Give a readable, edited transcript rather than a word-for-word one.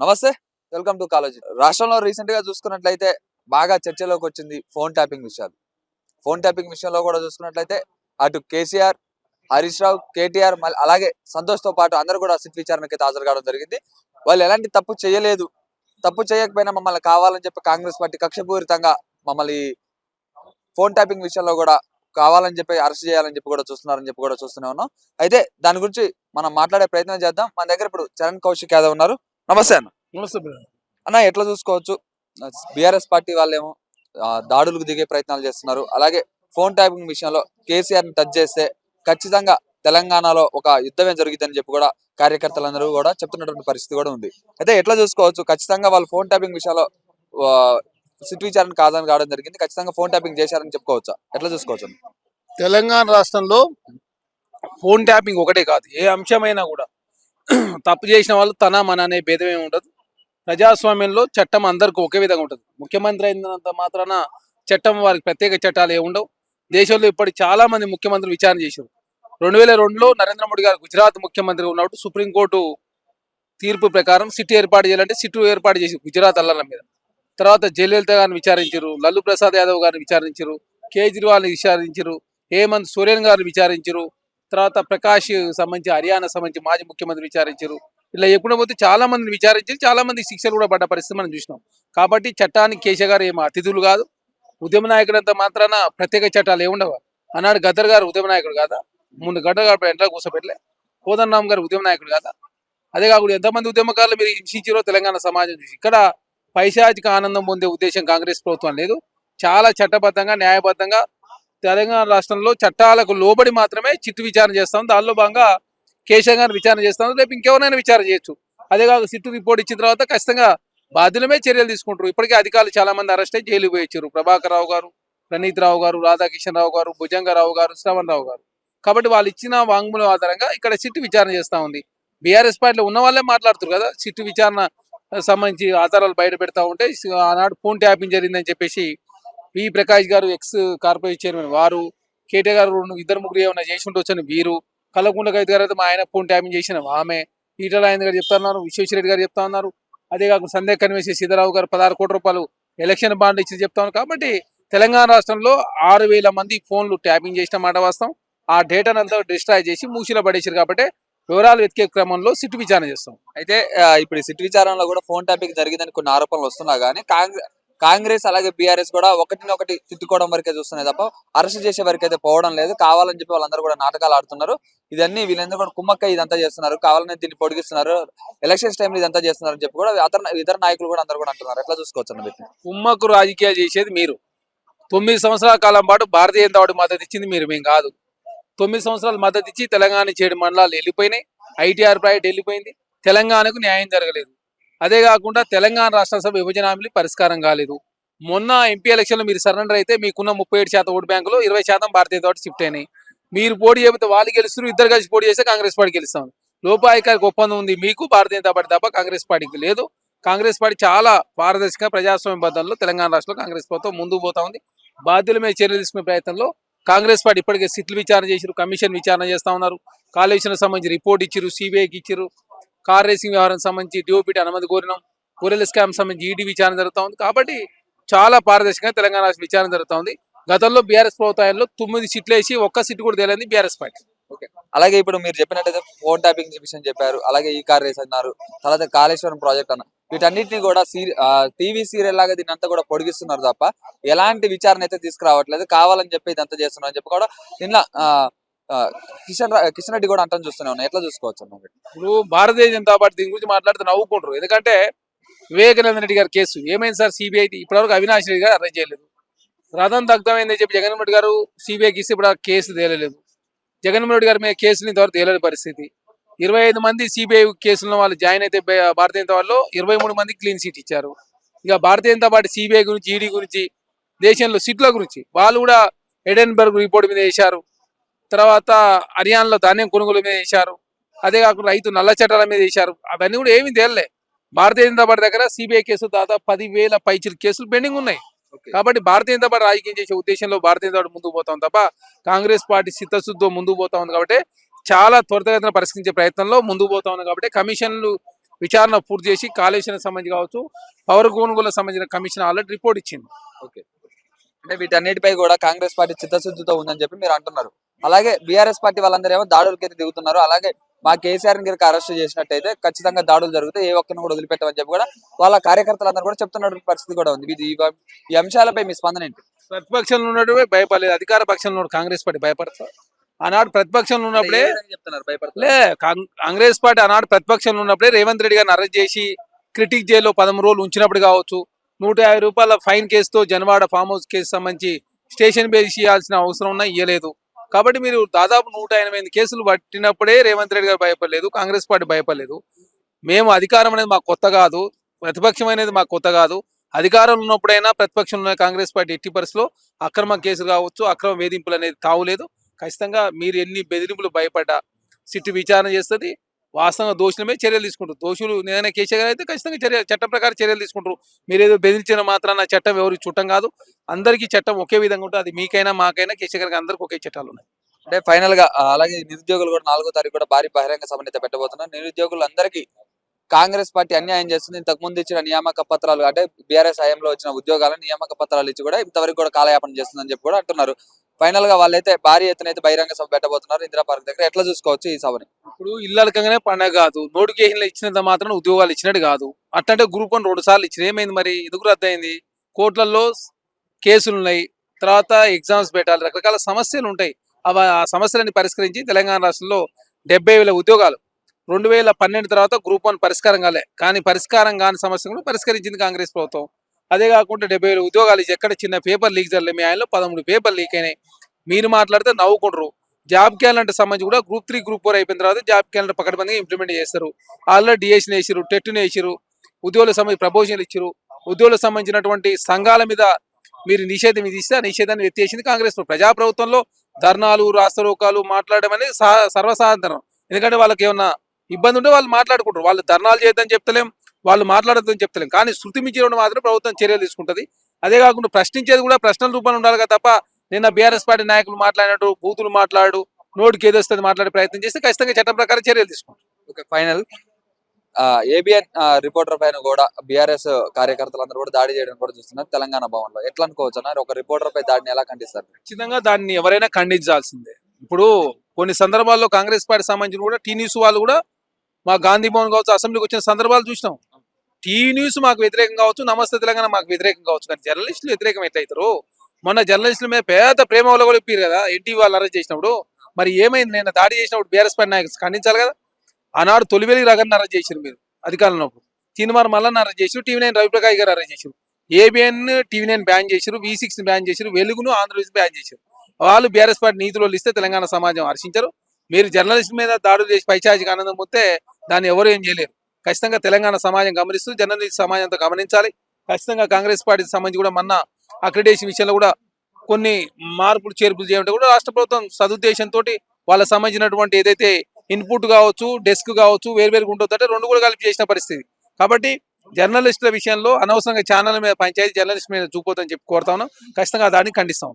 నమస్తే, welcome to college. రాష్ట్రంలో recent గా చూసుకున్నట్లయితే బాగా చర్చలోకి వచ్చింది ఫోన్ ట్యాపింగ్ విషయాలు. ఫోన్ ట్యాపింగ్ విషయంలో కూడా చూసుకున్నట్లయితే అటు కేసీఆర్, హరీష్ రావు, కేటీఆర్ అలాగే సంతోష్ తో పాటు అందరూ కూడా సిట్ విచారణకి హాజరు కావడం జరిగింది. వాళ్ళు ఎలాంటి తప్పు చేయలేదు, తప్పు చేయకపోయినా మమ్మల్ని కావాలని చెప్పి కాంగ్రెస్ పార్టీ కక్షపూరితంగా మమ్మల్ని ఫోన్ ట్యాపింగ్ విషయంలో కూడా కావాలని చెప్పి అరెస్ట్ చేయాలని చెప్పి కూడా చూస్తున్నారని చెప్పి కూడా చూస్తూనే ఉన్నాం. అయితే దాని గురించి మనం మాట్లాడే ప్రయత్నం చేద్దాం. మన దగ్గర ఇప్పుడు చరణ్ కౌశిక్ యాదవ్ ఉన్నారు. నమస్తే అన్న. నమస్తే అన్న, ఎట్లా చూసుకోవచ్చు, బీఆర్ఎస్ పార్టీ వాళ్ళేమో దాడులకు దిగే ప్రయత్నాలు చేస్తున్నారు. అలాగే ఫోన్ ట్యాపింగ్ విషయంలో కేసీఆర్ ని టచ్ చేస్తే ఖచ్చితంగా తెలంగాణలో ఒక యుద్ధమే జరుగుతుందని చెప్పి కూడా కార్యకర్తలందరూ కూడా చెప్తున్నటువంటి పరిస్థితి కూడా ఉంది. అయితే ఎట్లా చూసుకోవచ్చు, ఖచ్చితంగా వాళ్ళు ఫోన్ ట్యాపింగ్ విషయంలో సిట్ విచారణ కాదని కావడం జరిగింది, ఖచ్చితంగా ఫోన్ ట్యాపింగ్ చేశారని చెప్పుకోవచ్చా? ఎట్లా చూసుకోవచ్చు? తెలంగాణ రాష్ట్రంలో ఫోన్ ట్యాపింగ్ ఒకటే కాదు, ఏ అంశమైనా కూడా తప్పు చేసిన వాళ్ళు తన మన అనే భేదమే ఉండదు. ప్రజాస్వామ్యంలో చట్టం అందరికీ ఒకే విధంగా ఉంటుంది. ముఖ్యమంత్రి అయినంత మాత్రాన చట్టం వారికి ప్రత్యేక చట్టాలు ఏ ఉండవు. దేశంలో ఇప్పటి చాలా మంది ముఖ్యమంత్రులు విచారణ చేశారు. 2002లో నరేంద్ర మోడీ గారు గుజరాత్ ముఖ్యమంత్రిగా ఉన్నప్పుడు సుప్రీంకోర్టు తీర్పు ప్రకారం సిట్ ఏర్పాటు చేయాలంటే సిట్ ఏర్పాటు చేసి గుజరాత్ అల్లర్ల మీద. తర్వాత జయలలిత గారిని విచారించారు, లల్లు ప్రసాద్ యాదవ్ గారిని విచారించారు, కేజ్రీవాల్ని విచారించారు, హేమంత్ సోరెన్ గారిని విచారించారు, తర్వాత ప్రకాష్ సంబంధించి హర్యానా సంబంధించి మాజీ ముఖ్యమంత్రి విచారించారు. ఇలా ఎప్పుడు పోతే చాలా మందిని విచారించారు, చాలా మంది శిక్షలు కూడా పడ్డ పరిస్థితి మనం చూసినాం. కాబట్టి చట్టానికి కేసీఆర్ గారు ఏమో అతిథులు కాదు. ఉద్యమ నాయకుడంత మాత్రాన ప్రత్యేక చట్టాలు ఏముండవు. ఆనాడు గద్దర్ గారు ఉద్యమ నాయకుడు కాదా? ముందు గడ్డ గారు ఎంట్లో కూర్చోబెట్టలే. కోదండరామ్ గారు ఉద్యమ నాయకుడు కాదా? అదే కాకుండా ఎంతమంది ఉద్యమకారులు మీరు హింసించారో తెలంగాణ సమాజం చూసి. ఇక్కడ పైశాచిక ఆనందం పొందే ఉద్దేశం కాంగ్రెస్ ప్రభుత్వం లేదు. చాలా చట్టబద్ధంగా న్యాయబద్ధంగా తెలంగాణ రాష్ట్రంలో చట్టాలకు లోబడి మాత్రమే చిట్టు విచారణ చేస్తాం. దానిలో భాగంగా కేశవ్ గారిని విచారణ చేస్తాం, రేపు ఇంకెవరైనా విచారణ చేయొచ్చు. అదే కాదు, సిట్టు రిపోర్ట్ ఇచ్చిన తర్వాత ఖచ్చితంగా బాధ్యులమే చర్యలు తీసుకుంటారు. ఇప్పటికే అధికారులు చాలా మంది అరెస్ట్ అయ్యి జైలు పోయించారు. ప్రభాకర్ రావు గారు, ప్రణీత్ రావు గారు, రాధాకిషన్ రావు గారు, భుజంగరావు గారు, శ్రవణ్ రావు గారు. కాబట్టి వాళ్ళు ఇచ్చిన వాంగ్మూలం ఆధారంగా ఇక్కడ సిట్టు విచారణ చేస్తూ ఉంది. బీఆర్ఎస్ పార్టీలో ఉన్న వాళ్ళే మాట్లాడుతారు కదా, సిట్టు విచారణ సంబంధించి ఆధారాలు బయట పెడతా ఉంటే ఆనాడు ఫోన్ ట్యాపింగ్ జరిగిందని చెప్పేసి పి ప్రకాష్ గారు ఎక్స్ కార్పొరేషన్ చైర్మన్ వారు, కేటీ గారు ఇద్దరు ముగ్గురు ఏమైనా చేసి ఉండొచ్చని వీరు, కల్లకుండ కవిత గారు అయితే మా ఆయన ఫోన్ ట్యాపింగ్ చేసిన ఆమె, ఈటల రాజేంద్ర గారు చెప్తా ఉన్నారు, విశ్వేశ్వరరెడ్డి గారు చెప్తా ఉన్నారు. అదే కాకుండా సందేహ కన్వేసి సీతారావు గారు 16 కోట్ల రూపాయలు ఎలక్షన్ బాండ్ ఇచ్చి చెప్తా ఉన్నారు. కాబట్టి తెలంగాణ రాష్ట్రంలో 6,000 మంది ఫోన్లు ట్యాపింగ్ చేసిన మాట వాస్తవం. ఆ డేటాను అంతా డిస్ట్రాయ్ చేసి మూసిలో పడేసారు. కాబట్టి వివరాలు వెతికే క్రమంలో సిట్ విచారణ చేస్తాం. అయితే ఇప్పుడు సిట్ విచారణలో కూడా ఫోన్ ట్యాపింగ్ జరిగిందని కొన్ని ఆరోపణలు వస్తున్నా కానీ కాంగ్రెస్ అలాగే బీఆర్ఎస్ కూడా ఒకటి తిట్టుకోవడం వరకే చూస్తున్నాయి తప్ప అరెస్ట్ చేసే వరకు అయితే పోవడం లేదు. కావాలని చెప్పి వాళ్ళందరూ కూడా నాటకాలు ఆడుతున్నారు. ఇదన్నీ వీళ్ళందరూ కూడా కుమ్మక్క ఇదంతా చేస్తున్నారు, కావాలని దీన్ని పొడిగిస్తున్నారు, ఎలక్షన్స్ టైంలో ఇదంతా చేస్తున్నారు అని చెప్పి కూడా ఇతర నాయకులు కూడా అందరూ కూడా అంటున్నారు. ఎట్లా చూసుకోవచ్చు అన్న వీటిని? కుమ్మక్కు రాజకీయాలు చేసేది మీరు. 9 సంవత్సరాల కాలం పాటు భారతీయ జనతా పార్టీ మద్దతు ఇచ్చింది మీరు, మేము కాదు. 9 సంవత్సరాలు మద్దతు ఇచ్చి తెలంగాణ 7 మండలాలు వెళ్ళిపోయినాయి. ఐటీఆర్ ప్రాజెక్ట్ వెళ్ళిపోయింది. తెలంగాణకు న్యాయం జరగలేదు. అదే కాకుండా తెలంగాణ రాష్ట్ర సభ విభజన హామీలు పరిష్కారం కాలేదు. మొన్న ఎంపీ ఎలక్షన్లో మీరు సరెండర్ అయితే మీకున్న 37% ఓటు బ్యాంకులో 20% భారతీయ జనతా పార్టీ షిఫ్ట్ అయినాయి. మీరు పోటీ చేయకపోతే వాళ్ళు గెలుస్తారు, ఇద్దరు కలిసి పోటీ చేస్తే కాంగ్రెస్ పార్టీ గెలుస్తాం. లోపాయికారికి ఒప్పందం ఉంది మీకు భారతీయ జనతా పార్టీ తప్ప కాంగ్రెస్ పార్టీకి లేదు. కాంగ్రెస్ పార్టీ చాలా పారదర్శకంగా ప్రజాస్వామ్య బద్దంలో తెలంగాణ రాష్ట్రంలో కాంగ్రెస్ ప్రభుత్వం ముందుకు పోతా ఉంది. బాధ్యుల మీద చర్యలు తీసుకునే ప్రయత్నంలో కాంగ్రెస్ పార్టీ ఇప్పటికే సిట్లు విచారణ చేశారు, కమిషన్ విచారణ చేస్తా ఉన్నారు, కాళేశ్వరం సంబంధించి రిపోర్ట్ ఇచ్చారు, సిబిఐకి ఇచ్చారు, కార్ రేసింగ్ వ్యవహారం సంబంధించి డిఓపిటి అనుమతి కోరినాం, గొర్రెల స్కామ్ సంబంధించి ఈడీ విచారణ జరుగుతూ ఉంది. కాబట్టి చాలా పారదర్శకంగా తెలంగాణ రాష్ట్ర విచారణ జరుగుతూ ఉంది. గతంలో బీఆర్ఎస్ ప్రభుత్వంలో 9 సీట్లు వేసి ఒక్క సీటు కూడా తేలింది బీఆర్ఎస్ పార్టీ. ఓకే, అలాగే ఇప్పుడు మీరు చెప్పినట్టయితే ఫోన్ ట్యాపింగ్ విషయం చెప్పారు, అలాగే ఈ కార్ రేస్ అన్నారు, తర్వాత కాళేశ్వరం ప్రాజెక్ట్ అన్నారు. వీటన్నిటిని కూడా టీవీ సీరియల్ లాగా దీని అంతా కూడా పొడిగిస్తున్నారు తప్ప ఎలాంటి విచారణ అయితే తీసుకురావట్లేదు. కావాలని చెప్పి ఇదంతా చేస్తున్నారు అని చెప్పి కూడా నిన్న కిషన్ రెడ్డి కూడా అంటాను చూస్తూనే ఉన్నాయి. ఎట్లా చూసుకోవచ్చు అన్న? ఇప్పుడు భారతీయ జనతా పార్టీ దీని గురించి మాట్లాడితే నవ్వుకుంటారు. ఎందుకంటే వివేకానంద రెడ్డి గారి కేసు ఏమైంది సార్? సిబిఐ ఇప్పటివరకు అవినాష్ రెడ్డి గారు అరెస్ట్ చేయలేదు. రథం దగ్ధమైందని చెప్పి జగన్మోహన్ రెడ్డి గారు సిబిఐకి ఇస్తే ఇప్పుడు ఆ కేసు తేలలేదు. జగన్మోహన్ రెడ్డి గారి మీద కేసులు ఇంతవరకు తేలని పరిస్థితి. 25 మంది సిబిఐ కేసులను వాళ్ళు జాయిన్ అయితే భారతీయ జనతా వాళ్ళు 23 మంది క్లీన్ సీట్ ఇచ్చారు. ఇక భారతీయ జనతా పార్టీ సిబిఐ గురించి, ఈడీ గురించి, దేశంలో సీట్ల గురించి వాళ్ళు కూడా ఎడెన్బర్గ్ రిపోర్ట్ మీద వేశారు. తర్వాత హర్యానాలో ధాన్యం కొనుగోలు మీద వేశారు. అదే కాకుండా రైతు నల్ల చట్టాల మీద వేశారు. అవన్నీ కూడా ఏమీ తేలలే. భారతీయ జనతా పార్టీ దగ్గర సిబిఐ కేసులు దాదాపు 10,000 పైచిలు కేసులు పెండింగ్ ఉన్నాయి. కాబట్టి భారతీయ జనతా పార్టీ రాజకీయం చేసే ఉద్దేశంలో భారతీయ జనతా పార్టీ ముందుకు పోతాం తప్ప కాంగ్రెస్ పార్టీ చిత్తశుద్ధితో ముందుకు పోతా ఉంది. కాబట్టి చాలా త్వరితగతిన పరిష్కరించే ప్రయత్నంలో ముందుకు పోతా ఉంది. కాబట్టి కమిషన్లు విచారణ పూర్తి చేసి కాళేశ్వరం సంబంధించి కావచ్చు పవర్ కొనుగోలుకు సంబంధించిన కమిషన్ ఆల్రెడీ రిపోర్ట్ ఇచ్చింది. ఓకే. అంటే వీటన్నిటిపై కూడా కాంగ్రెస్ పార్టీ చిత్తశుద్ధితో ఉందని చెప్పి మీరు అంటున్నారు. అలాగే బీఆర్ఎస్ పార్టీ వాళ్ళందరూ ఏమో దాడులకైతే దిగుతున్నారు. అలాగే మా కేసీఆర్ గారికి అరెస్ట్ చేసినట్టయితే ఖచ్చితంగా దాడులు జరుగుతాయి, ఏ ఒక్కరిని కూడా వదిలిపెట్టమని చెప్పి కూడా వాళ్ళ కార్యకర్తలందరూ కూడా చెప్తున్న పరిస్థితి కూడా ఉంది. ఈ అంశాలపై మీ స్పందన ఏంటి? ప్రతిపక్షంలో ఉన్నట్టువే భయపడలేదు, అధికార పక్షంలో ఉన్న కాంగ్రెస్ పార్టీ భయపడతా. ఆనాడు ప్రతిపక్షంలో ఉన్నప్పుడే చెప్తున్నారు భయపడతారు. లే కాంగ్రెస్ పార్టీ ఆనాడు ప్రతిపక్షంలో ఉన్నప్పుడే రేవంత్ రెడ్డి గారిని అరెస్ట్ చేసి క్రిటిక్ జైల్లో 13 రోజులు ఉంచినప్పుడు కావచ్చు, 150 రూపాయల ఫైన్ కేసుతో జనవాడ ఫామ్ హౌస్ కేసు సంబంధించి స్టేషన్ బేస్ చేయాల్సిన అవసరం ఉన్నా ఇయ్యలేదు. కాబట్టి మీరు దాదాపు 188 కేసులు పట్టినప్పుడే రేవంత్ రెడ్డి గారు భయపడలేదు, కాంగ్రెస్ పార్టీ భయపడలేదు. మేము అధికారం అనేది మాకు కొత్త కాదు, ప్రతిపక్షం అనేది మాకు కొత్త కాదు. అధికారంలో ఉన్నప్పుడైనా ప్రతిపక్షంలో కాంగ్రెస్ పార్టీ ఎట్టి పరిస్థితిలో అక్రమ కేసులు కావచ్చు, అక్రమ వేధింపులు అనేది తావులేదు. ఖచ్చితంగా మీరు ఎన్ని బెదిరింపులు భయపడ్డా సిట్టు విచారణ చేస్తుంది, వాస్తవంగా దోషులమే చర్యలు తీసుకుంటారు. దోషులు ఏదైనా కేసు అయితే ఖచ్చితంగా చట్టం ప్రకారం చర్యలు తీసుకుంటారు. మీరు ఏదో బెదిరించిన మాత్రాన చట్టం ఎవరికి చుట్టం కాదు, అందరికీ చట్టం ఒకే విధంగా ఉంటుంది. అది మీకైనా మాకైనా కేసీఆర్ గారికి అందరికీ ఒకే చట్టాలు ఉన్నాయి. అంటే ఫైనల్ గా అలాగే నిరుద్యోగులు కూడా 4వ తారీఖు కూడా భారీ బహిరంగ సభ అయితే పెట్టబోతున్నారు. నిరుద్యోగులందరికీ కాంగ్రెస్ పార్టీ అన్యాయం చేస్తుంది. ఇంతకు ముందు ఇచ్చిన నియామక పత్రాలు అంటే బీఆర్ఎస్ హయాంలో వచ్చిన ఉద్యోగాలను నియామక పత్రాలు ఇచ్చి కూడా ఇంతవరకు కూడా కాలయాపన చేస్తుందని చెప్పి కూడా అంటున్నారు. ఫైనల్ గా వాళ్ళైతే భారీ ఎత్తున అయితే బహిరంగ సభ పెట్టబోతున్నారు ఇందిరా పార్క్ దగ్గర. ఎట్లా చూసుకోవచ్చు ఈ సభని? ఇప్పుడు ఇళ్ళకగానే పండగ కాదు, నోటిఫికేషన్లు ఇచ్చినంత మాత్రం ఉద్యోగాలు ఇచ్చినట్టు కాదు. అట్లంటే గ్రూప్ 1 2 సార్లు ఇచ్చిన ఏమైంది మరి, ఎందుకు రద్దు అయింది? కోర్టులలో కేసులు ఉన్నాయి, తర్వాత ఎగ్జామ్స్ పెట్టాలి, రకరకాల సమస్యలు ఉంటాయి. ఆ సమస్యలని పరిష్కరించి తెలంగాణ రాష్ట్రంలో 70,000 ఉద్యోగాలు 2012 తర్వాత గ్రూప్ 1 పరిష్కారం కాలే, కానీ పరిష్కారం కాని సమస్య కూడా పరిష్కరించింది కాంగ్రెస్ ప్రభుత్వం. అదే కాకుండా 70,000 ఉద్యోగాలు ఇచ్చి ఎక్కడ చిన్న పేపర్ లీక్ జరగలేదు. మీ ఆయనలో 13 పేపర్ లీక్ అయినాయి. మీరు మాట్లాడితే నవ్వుకుంటారు. జాబ్ క్యాలెండర్ సంబంధించి కూడా గ్రూప్ 3 గ్రూప్ 4 అయిపోయిన తర్వాత జాబ్ క్యాలెండర్ పకడ్బందీగా ఇంప్లిమెంట్ చేస్తారు. ఆల్రెడీ డిఎస్ని వేసిరు, టెట్ని వేసిరు, ఉద్యోగులకు సంబంధించి ప్రపోజల్ ఇచ్చారు. ఉద్యోగులకు సంబంధించినటువంటి సంఘాల మీద మీరు నిషేధం విధిస్తే ఆ నిషేధాన్ని ఎత్తేసింది కాంగ్రెస్. ప్రజాప్రభుత్వంలో ధర్నాలు, రాస్తారోకాలు మాట్లాడడం అనేది సర్వసాధారణం. ఎందుకంటే వాళ్ళకి ఏమన్నా ఇబ్బంది ఉంటే వాళ్ళు మాట్లాడుకుంటారు. వాళ్ళు ధర్నాలు చేయొద్దని చెప్తలేం, వాళ్ళు మాట్లాడొద్దని చెప్తలేం, కానీ శృతి మించిన మాత్రం ప్రభుత్వం చర్యలు తీసుకుంటుంది. అదే కాకుండా ప్రశ్నించేది కూడా ప్రశ్నల రూపంలో ఉండాలి కదా తప్ప నిన్న బీఆర్ఎస్ పార్టీ నాయకులు మాట్లాడినట్టు బూతులు మాట్లాడు, నోటికి ఏదొస్తుంది మాట్లాడే ప్రయత్నం చేస్తే ఖచ్చితంగా చట్టం ప్రకారం చర్యలు తీసుకుంటారు. ఓకే, ఫైనల్ ఏబిఎన్ రిపోర్టర్ పైన కూడా బీఆర్ఎస్ కార్యకర్తలందరూ కూడా దాడి చేయడం కూడా చూస్తున్నారు తెలంగాణ భవన్ లో. ఎట్లా అనుకోవచ్చు అన్నారు? ఒక రిపోర్టర్ పై దాడిని ఎలా ఖండిస్తారు? ఖచ్చితంగా దాన్ని ఎవరైనా ఖండించాల్సిందే. ఇప్పుడు కొన్ని సందర్భాల్లో కాంగ్రెస్ పార్టీ సంబంధించిన కూడా టీ న్యూస్ వాళ్ళు కూడా మా గాంధీ భవన్ కావచ్చు, అసెంబ్లీకి వచ్చిన సందర్భాలు చూసినాం. టీ న్యూస్ మాకు వ్యతిరేకం కావచ్చు, నమస్తే తెలంగాణ మాకు వ్యతిరేకం కావచ్చు, కానీ జర్నలిస్టులు వ్యతిరేకం ఎట్లయితారు? మొన్న జర్నలిస్టుల మీద పెద్ద ప్రేమ వల్ల కూడా ఇప్పారు కదా ఎన్టీవీ వాళ్ళు అరెస్ట్ చేసినప్పుడు. మరి ఏమైంది? నేను దాడి చేసినప్పుడు బీఆర్ఎస్ పార్టీ నాయకులు ఖండించాలి కదా. ఆనాడు తొలివేలి రగన్ని అరెస్ట్ చేశారు మీరు అధికారంలో, తీన్మార్ మల్లన్న అరెస్ట్ చేశారు, టీవీ9 రవిప్రకాష్ గారు అరెస్ట్ చేశారు, ఏబిఎన్ టీవీ9 బ్యాన్ చేశారు, V6 బ్యాన్ చేశారు, వెలుగును ఆంధ్రప్రదేశ్ బ్యాన్ చేశారు. వాళ్ళు బీఆర్ఎస్ పార్టీ నీతిలో ఇస్తే తెలంగాణ సమాజం హర్షించారు. మీరు జర్నలిస్ట్ మీద దాడులు చేసి పైచాచికి ఆనందం పొందితే దాన్ని ఎవరు ఏం చేయలేరు. ఖచ్చితంగా తెలంగాణ సమాజం గమనిస్తూ జర్నలిస్ట్ సమాజంతో గమనించాలి. ఖచ్చితంగా కాంగ్రెస్ పార్టీకి సంబంధించి కూడా మొన్న అక్రిడేషన్ విషయంలో కూడా కొన్ని మార్పులు చేర్పులు చేయడం కూడా రాష్ట్ర ప్రభుత్వం సదుద్దేశంతో వాళ్ళకి సంబంధించినటువంటి ఏదైతే ఇన్పుట్ కావచ్చు, డెస్క్ కావచ్చు, వేరువేరుగా ఉంటుందంటే 2 కూడా కలిపి చేసిన పరిస్థితి. కాబట్టి జర్నలిస్టుల విషయంలో అనవసరంగా ఛానల్ మీద పంచాయతీ జర్నలిస్ట్ మీద చూపోతుందని చెప్పి కోరుతా ఉన్నాం. ఖచ్చితంగా దాన్ని ఖండిస్తాం.